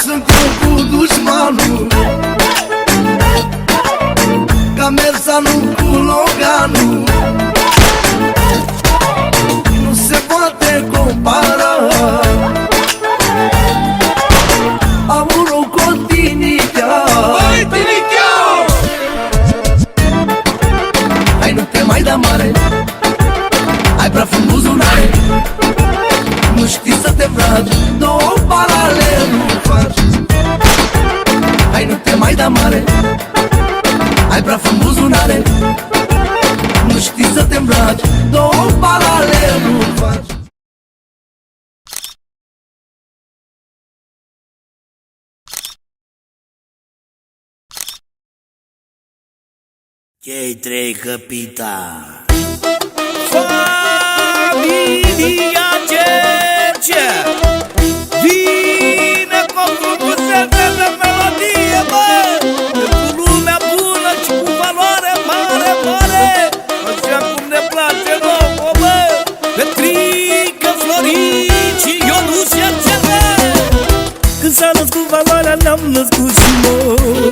sunt eu cu dușmanul, ca Merzanu cu Loganul. Nu se poate compara aurul cu Tinichea. Băi, Tinichea! Hai, nu te mai da mare, ai praf în buzunare, nu știi să te îmbraci, două paralel nu faci. Hai, nu te mai da mare, ai praf în buzunare, nu știi să te îmbraci, două paralel nu faci. Cei trei capitani. Familia Cerce vine cu o frumusețe de melodie, bă, cu lumea bună și cu valoare mare, mare, așa cum ne place nouă, bă, Petrică, Florin și Ionuț Cercele. Când s-a născut valoarea, ne-am născut și noi.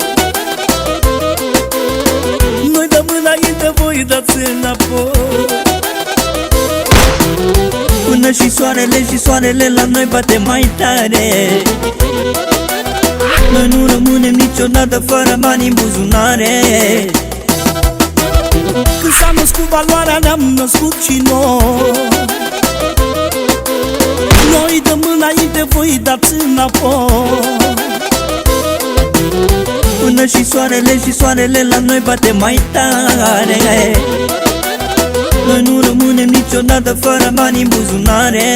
Noi dăm înainte, voi dați înapoi. Până și soarele la noi bate mai tare. Noi nu rămânem niciodată fără bani în buzunare. Când s-a născut valoarea, ne-am născut și noi. Noi dăm înainte, voi dați înapoi. Până și soarele la noi bate mai tare. Noi nu rămânem niciodată fără bani în buzunare.